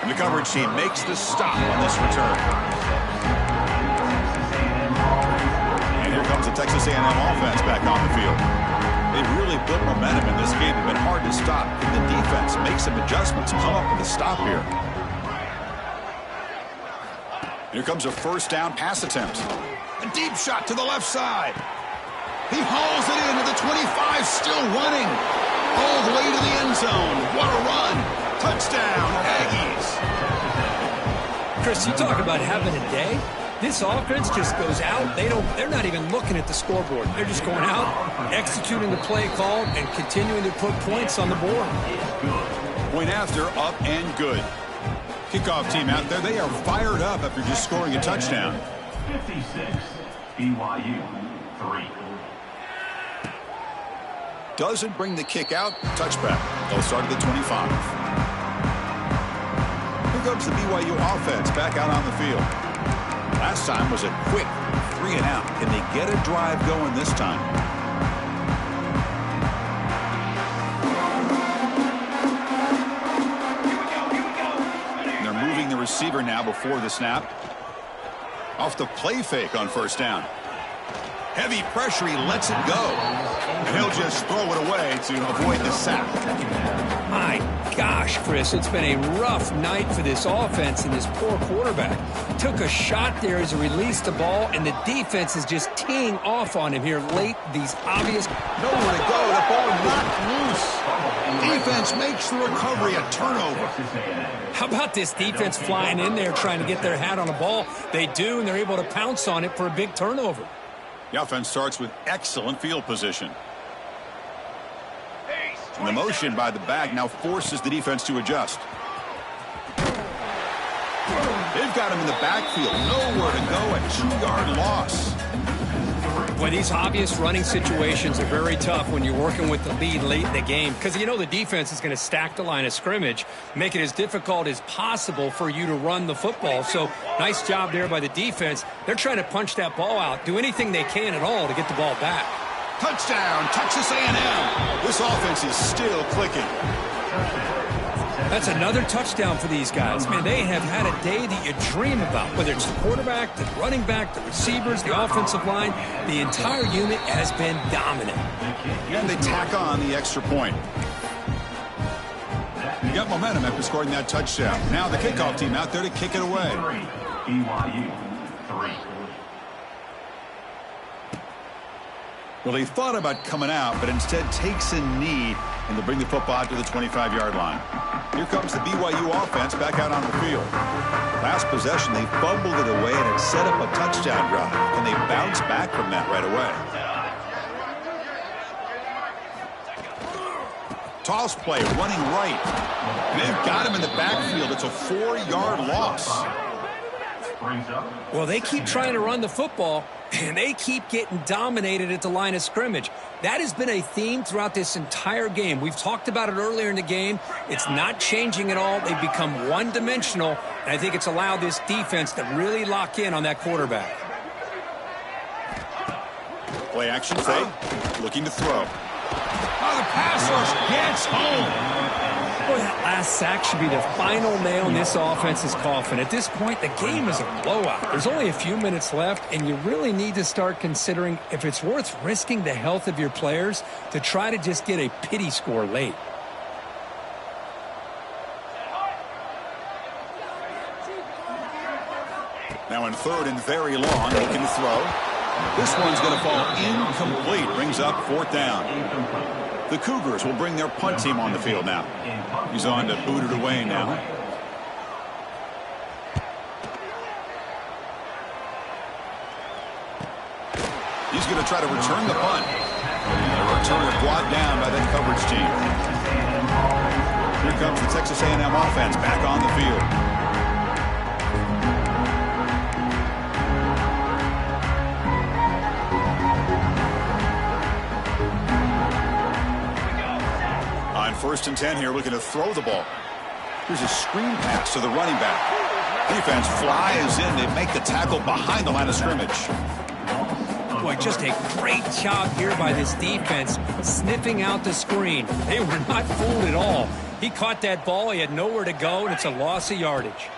A: And the coverage team makes the stop on this return. And here comes a Texas A&M offense back on the field. They've really built momentum in this game. It's been hard to stop. Can the defense make some adjustments, come up with a stop here? Here comes a first down pass attempt. A deep shot to the left side. He hauls it into the 25, still running. All the way to the end zone. What a run. Touchdown, Aggies.
B: Chris, you talk about having a day. This offense just goes out. They're not even looking at the scoreboard. They're just going out, executing the play called, and continuing to put points on the board.
A: Point after, up and good. Kickoff team out there, they are fired up after just scoring a touchdown.
C: 56, BYU 3.
A: Doesn't bring the kick out. Touchback. They'll start at the 25. Here comes the BYU offense back out on the field. Last time was a quick 3 and out. Can they get a drive going this time? And they're moving the receiver now before the snap. Off the play fake on first down. Heavy pressure, he lets it go. And he'll just throw it away to avoid the sack.
B: My gosh, Chris, it's been a rough night for this offense and this poor quarterback. Took a shot there as he released the ball, and the defense is just teeing off on him here late. These obvious...
A: Nowhere to go. The ball knocked loose. Defense makes the recovery a turnover.
B: How about this defense flying in there trying to get their hat on the ball? They do, and they're able to pounce on it for a big turnover.
A: The offense starts with excellent field position. And the motion by the back now forces the defense to adjust. They've got him in the backfield. Nowhere to go. A 2-yard loss.
B: Boy, these obvious running situations are very tough when you're working with the lead late in the game, because you know the defense is going to stack the line of scrimmage, make it as difficult as possible for you to run the football. So nice job there by the defense. They're trying to punch that ball out, do anything they can at all to get the ball back.
A: Touchdown, Texas A&M. This offense is still clicking.
B: That's another touchdown for these guys. Man, they have had a day that you dream about, whether it's the quarterback, the running back, the receivers, the offensive line. The entire unit has been dominant.
A: And they tack on the extra point. You got momentum after scoring that touchdown. Now the kickoff team out there to kick it away.
C: BYU 3.
A: Well, he thought about coming out, but instead takes a knee, and they'll bring the football out to the 25-yard line. Here comes the BYU offense back out on the field. Last possession, they fumbled it away, and it set up a touchdown drive. Can they bounce back from that right away? Toss play, running right. And they've got him in the backfield. It's a 4-yard loss.
B: Well, they keep trying to run the football, and they keep getting dominated at the line of scrimmage. That has been a theme throughout this entire game. We've talked about it earlier in the game. It's not changing at all. They've become one-dimensional, and I think it's allowed this defense to really lock in on that quarterback.
A: Play action fake, looking to throw. Oh, the pass rush gets home.
B: Boy, that last sack should be the final nail in this offense's coffin. At this point, the game is a blowout. There's only a few minutes left, and you really need to start considering if it's worth risking the health of your players to try to just get a pity score late.
A: Now in 3rd and very long, looking to throw. This one's going to fall incomplete. Brings up 4th down. The Cougars will bring their punt team on the field now. He's on to boot it away now. He's going to try to return the punt. The returner brought down by that coverage team. Here comes the Texas A&M offense back on the field. On 1st and 10 here, looking to throw the ball. Here's a screen pass to the running back. Defense flies in. They make the tackle behind the line of scrimmage.
B: Boy, just a great job here by this defense, sniffing out the screen. They were not fooled at all. He caught that ball. He had nowhere to go, and it's a loss of yardage.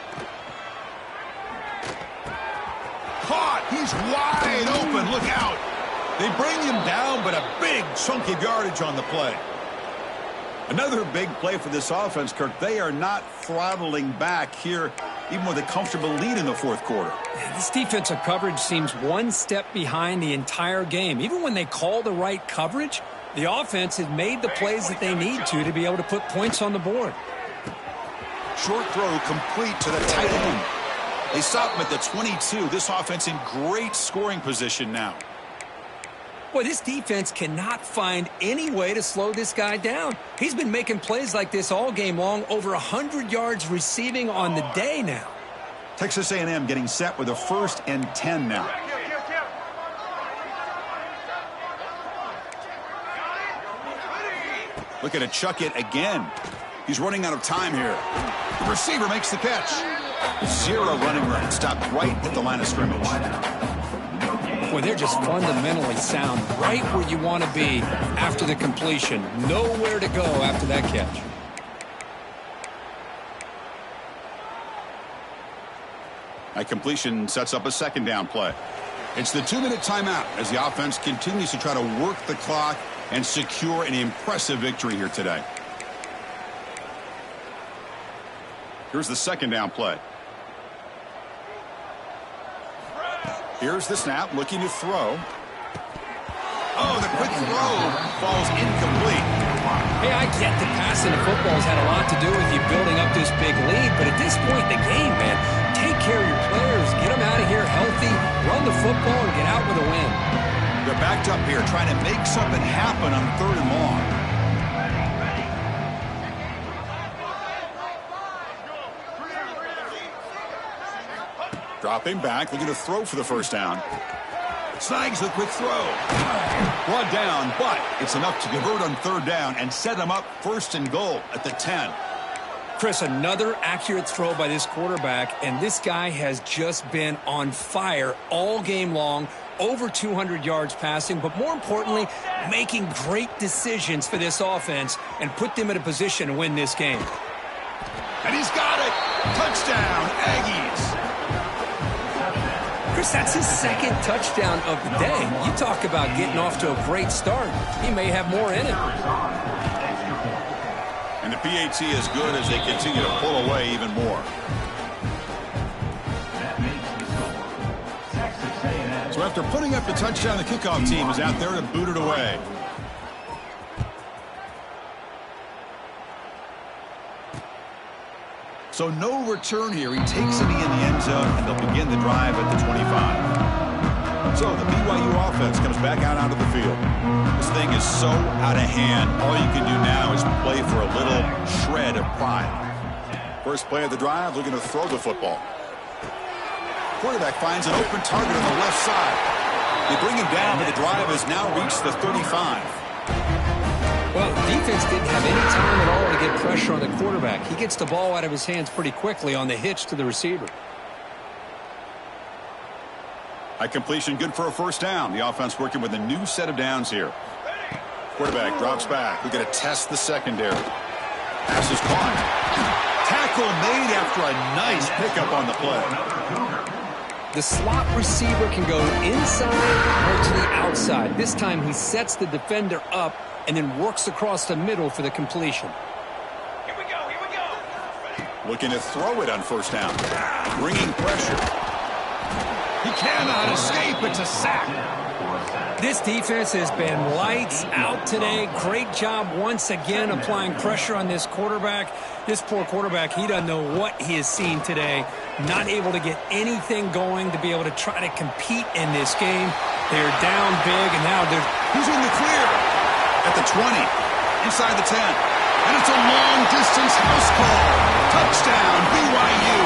A: Caught. He's wide open. Look out. They bring him down, but a big chunk of yardage on the play. Another big play for this offense, Kirk. They are not throttling back here, even with a comfortable lead in the fourth quarter.
B: Yeah, this defensive coverage seems one step behind the entire game. Even when they call the right coverage, the offense has made the plays that they need to be able to put points on the board.
A: Short throw complete to the tight end. They stop him at the 22. This offense in great scoring position now.
B: Boy, this defense cannot find any way to slow this guy down. He's been making plays like this all game long, over 100 yards receiving on the day now.
A: Texas A&M getting set with a 1st and 10 now. Looking to chuck it again. He's running out of time here. The receiver makes the catch. 0 running room. Stopped right at the line of scrimmage.
B: Boy, they're just fundamentally sound, right where you want to be after the completion. Nowhere to go after that catch.
A: That completion sets up a 2nd down play. It's the 2-minute timeout as the offense continues to try to work the clock and secure an impressive victory here today. Here's the 2nd down play. Here's the snap, looking to throw. Oh, the quick throw falls incomplete.
B: Hey, I get that passing the football's had a lot to do with you building up this big lead, but at this point in the game, man, take care of your players, get them out of here healthy, run the football, and get out with a win.
A: They're backed up here trying to make something happen on 3rd and long. Dropping back, looking to throw for the 1st down. Snags the quick throw. Brought down, but it's enough to convert on 3rd down and set them up 1st and goal at the 10.
B: Chris, another accurate throw by this quarterback, and this guy has just been on fire all game long, over 200 yards passing, but more importantly, making great decisions for this offense and put them in a position to win this game.
A: And he's got it. Touchdown, Aggies.
B: Chris, that's his 2nd touchdown of the day. You talk about getting off to a great start. He may have more in it.
A: And the PAT is good as they continue to pull away even more. So after putting up the touchdown, the kickoff team is out there to boot it away. So no return here. He takes it in the end zone, and they'll begin the drive at the 25. So the BYU offense comes back out onto the field. This thing is so out of hand. All you can do now is play for a little shred of pride. First play of the drive, looking to throw the football. Quarterback finds an open target on the left side. They bring him down, but the drive has now reached the 35.
B: Well, defense didn't have any time at all to get pressure on the quarterback. He gets the ball out of his hands pretty quickly on the hitch to the receiver.
A: A completion good for a 1st down. The offense working with a new set of downs here. Quarterback drops back. We're going to test the secondary. Pass is caught. Tackle made after a nice pickup on the play.
B: The slot receiver can go inside or to the outside. This time he sets the defender up and then works across the middle for the completion.
C: Here we go.
A: Looking to throw it on 1st down. Bringing pressure. He cannot escape. It's a sack.
B: This defense has been lights out today. Great job once again applying pressure on this quarterback. This poor quarterback, he doesn't know what he has seen today. Not able to get anything going to be able to try to compete in this game. They're down big, and now
A: who's in the clear? At the 20, inside the 10. And it's a long-distance house call. Touchdown, BYU.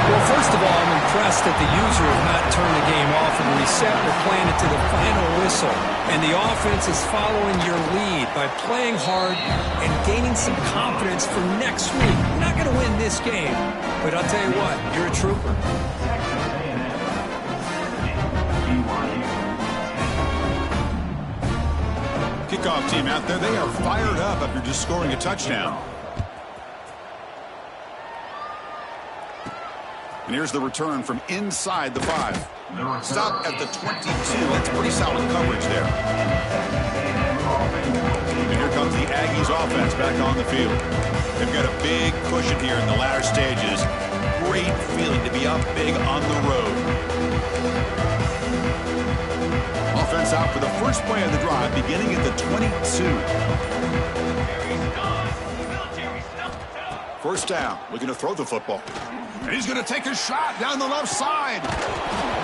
B: Well, first of all, I'm impressed that the user has not turned the game off and reset or planned it to the final whistle. And the offense is following your lead by playing hard and gaining some confidence for next week. You're not going to win this game, but I'll tell you what, you're a trooper.
A: Kickoff team out there, they are fired up after just scoring a touchdown. And here's the return from inside the 5. Stop at the 22. That's pretty solid coverage there. And here comes the Aggies offense back on the field. They've got a big cushion here in the latter stages. Great feeling to be up big on the road. Offense out for the first play of the drive, beginning at the 22. First down, looking to throw the football. And he's going to take a shot down the left side.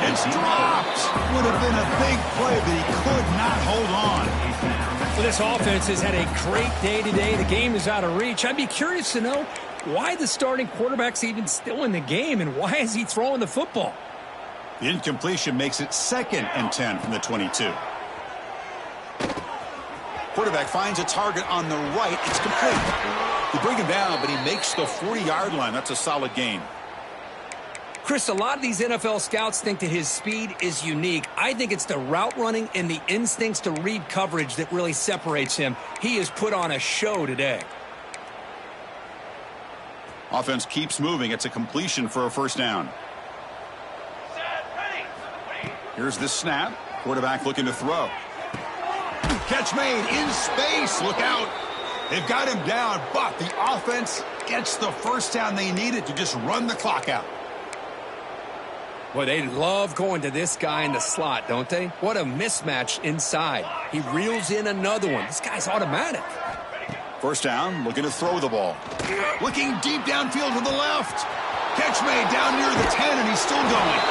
A: It's dropped. Would have been a big play, but he could not hold on.
B: Well, this offense has had a great day today. The game is out of reach. I'd be curious to know why the starting quarterback's even still in the game, and why is he throwing the football?
A: The incompletion makes it 2nd and 10 from the 22. Quarterback finds a target on the right. It's complete. They bring him down, but he makes the 40-yard line. That's a solid gain.
B: Chris, a lot of these NFL scouts think that his speed is unique. I think it's the route running and the instincts to read coverage that really separates him. He has put on a show today.
A: Offense keeps moving. It's a completion for a first down. Here's the snap. Quarterback looking to throw. Catch made in space. Look out. They've got him down, but the offense gets the first down they needed to just run the clock out.
B: Boy, they love going to this guy in the slot, don't they? What a mismatch inside. He reels in another one. This guy's automatic.
A: First down, looking to throw the ball. Looking deep downfield to the left. Catch made down near the 10, and he's still going.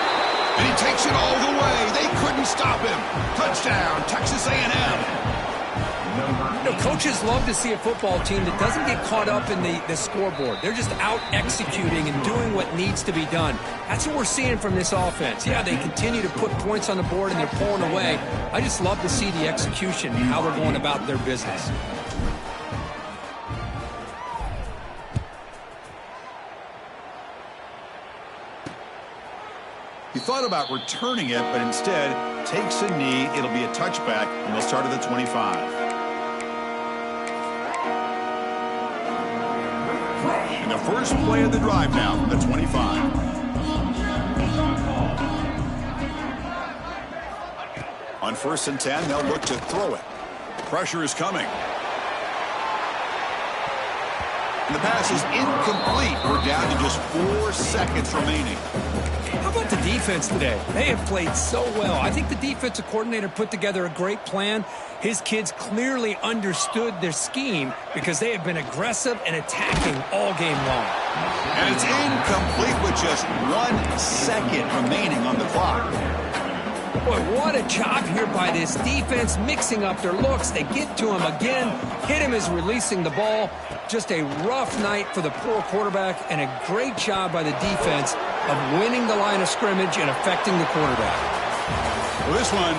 A: And he takes it all the way. They couldn't stop him. Touchdown, Texas A&M.
B: You know, coaches love to see a football team that doesn't get caught up in the scoreboard. They're just out executing and doing what needs to be done. That's what we're seeing from this offense. Yeah, they continue to put points on the board and they're pulling away. I just love to see the execution and how they're going about their business.
A: He thought about returning it, but instead takes a knee. It'll be a touchback, and they'll start at the 25. And the first play of the drive now from the 25. On 1st and 10, they'll look to throw it. Pressure is coming. And the pass is incomplete. We're down to just 4 seconds remaining.
B: How about the defense today? They have played so well. I think the defensive coordinator put together a great plan. His kids clearly understood their scheme because they have been aggressive and attacking all game long.
A: And it's incomplete with just 1 second remaining on the clock.
B: Boy, what a job here by this defense, mixing up their looks. They get to him again, hit him as releasing the ball. Just a rough night for the poor quarterback, and a great job by the defense of winning the line of scrimmage and affecting the quarterback.
A: Well, this one,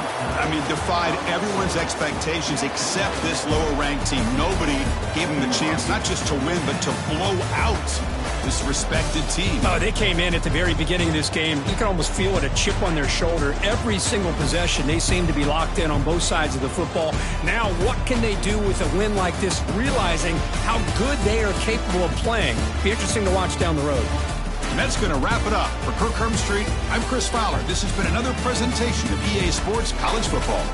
A: defied everyone's expectations except this lower-ranked team. Nobody gave them the chance not just to win, but to blow out this respected team.
B: Oh, they came in at the very beginning of this game. You can almost feel it, a chip on their shoulder. Every single possession, they seem to be locked in on both sides of the football. Now, what can they do with a win like this, realizing how good they are capable of playing? Be interesting to watch down the road.
A: And that's going to wrap it up. For Kirk Street, I'm Chris Fowler. This has been another presentation of EA Sports College Football.